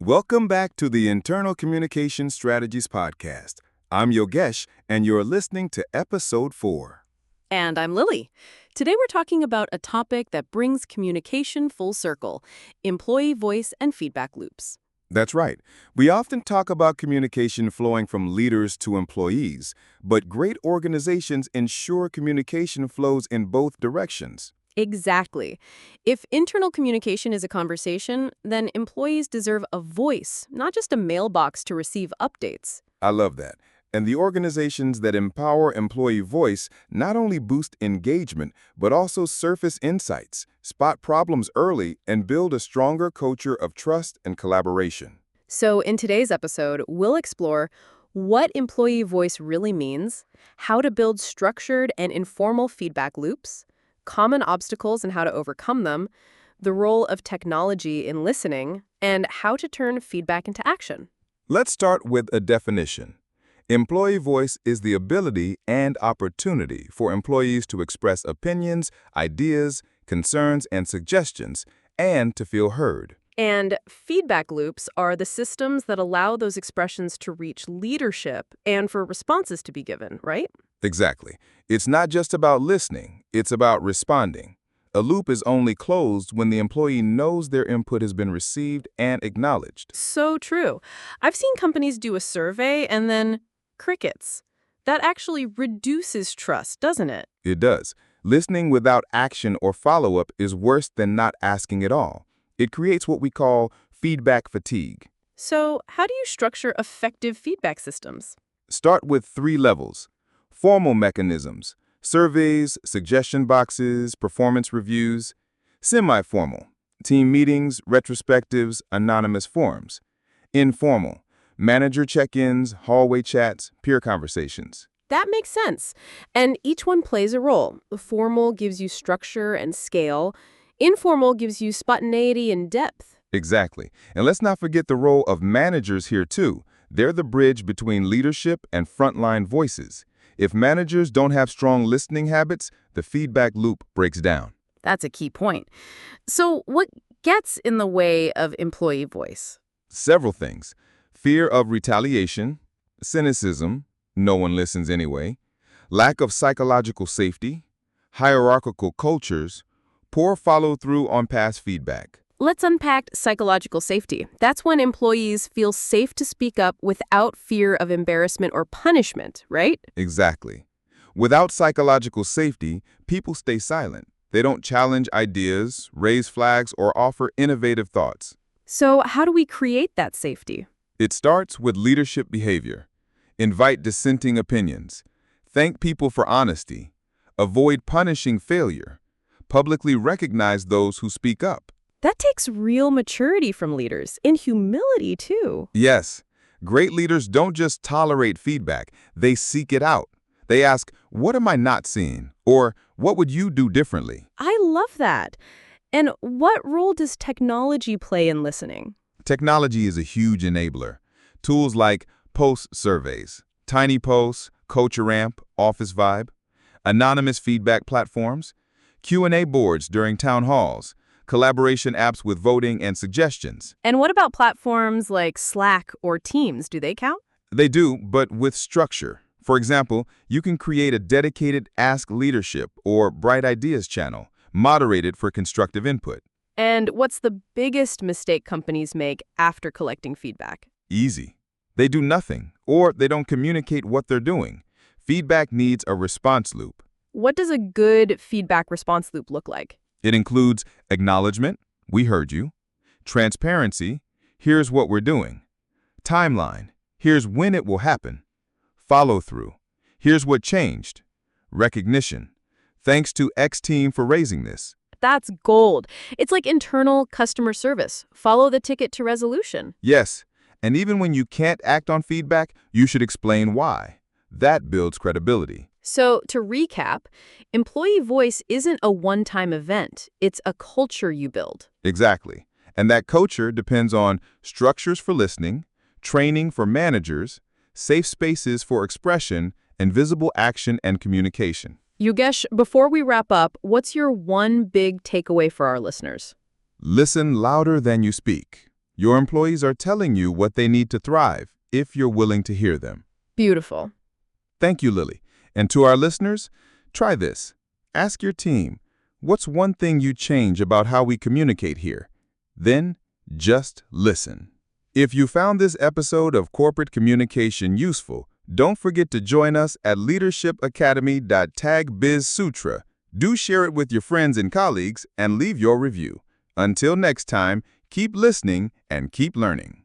Welcome back to the Internal Communication Strategies Podcast. I'm Yogesh, and you're listening to Episode 4. And I'm Lily. Today we're talking about a topic that brings communication full circle: employee voice and feedback loops. That's right. We often talk about communication flowing from leaders to employees, but great organizations ensure communication flows in both directions. Exactly. If internal communication is a conversation, then employees deserve a voice, not just a mailbox to receive updates. I love that. And the organizations that empower employee voice not only boost engagement, but also surface insights, spot problems early, and build a stronger culture of trust and collaboration. So in today's episode, we'll explore what employee voice really means, how to build structured and informal feedback loops, common obstacles and how to overcome them, the role of technology in listening, and how to turn feedback into action. Let's start with a definition. Employee voice is the ability and opportunity for employees to express opinions, ideas, concerns, and suggestions, and to feel heard. And feedback loops are the systems that allow those expressions to reach leadership and for responses to be given, right? Exactly. It's not just about listening, it's about responding. A loop is only closed when the employee knows their input has been received and acknowledged. So true. I've seen companies do a survey and then crickets. That actually reduces trust, doesn't it? It does. Listening without action or follow-up is worse than not asking at all. It creates what we call feedback fatigue. So how do you structure effective feedback systems? Start with 3 levels. Formal mechanisms: surveys, suggestion boxes, performance reviews. Semi-formal: team meetings, retrospectives, anonymous forums. Informal: manager check-ins, hallway chats, peer conversations. That makes sense. And each one plays a role. The formal gives you structure and scale. Informal gives you spontaneity and depth. Exactly. And let's not forget the role of managers here too. They're the bridge between leadership and frontline voices. If managers don't have strong listening habits, the feedback loop breaks down. That's a key point. So what gets in the way of employee voice? Several things: fear of retaliation, cynicism, no one listens anyway, lack of psychological safety, hierarchical cultures, poor follow-through on past feedback. Let's unpack psychological safety. That's when employees feel safe to speak up without fear of embarrassment or punishment, right? Exactly. Without psychological safety, people stay silent. They don't challenge ideas, raise flags, or offer innovative thoughts. So how do we create that safety? It starts with leadership behavior. Invite dissenting opinions. Thank people for honesty. Avoid punishing failure. Publicly recognize those who speak up. That takes real maturity from leaders, and humility too. Yes, great leaders don't just tolerate feedback, they seek it out. They ask, "What am I not seeing?" Or, "What would you do differently?" I love that. And what role does technology play in listening? Technology is a huge enabler. Tools like post surveys, tiny posts, Culture Amp, Office Vibe, anonymous feedback platforms, Q&A boards during town halls, collaboration apps with voting and suggestions. And what about platforms like Slack or Teams? Do they count? They do, but with structure. For example, you can create a dedicated Ask Leadership or Bright Ideas channel, moderated for constructive input. And what's the biggest mistake companies make after collecting feedback? Easy. They do nothing, or they don't communicate what they're doing. Feedback needs a response loop. What does a good feedback response loop look like? It includes acknowledgement, "We heard you," transparency, "Here's what we're doing," timeline, "Here's when it will happen," follow-through, "Here's what changed," recognition, "Thanks to X team for raising this." That's gold. It's like internal customer service. Follow the ticket to resolution. Yes, and even when you can't act on feedback, you should explain why. That builds credibility. So to recap, employee voice isn't a one-time event. It's a culture you build. Exactly. And that culture depends on structures for listening, training for managers, safe spaces for expression, and visible action and communication. Yogesh, before we wrap up, what's your one big takeaway for our listeners? Listen louder than you speak. Your employees are telling you what they need to thrive if you're willing to hear them. Beautiful. Thank you, Lily. And to our listeners, try this. Ask your team, what's one thing you'd change about how we communicate here? Then, just listen. If you found this episode of Corporate Communication useful, don't forget to join us at leadershipacademy.tag.BIZZ Do share it with your friends and colleagues and leave your review. Until next time, keep listening and keep learning.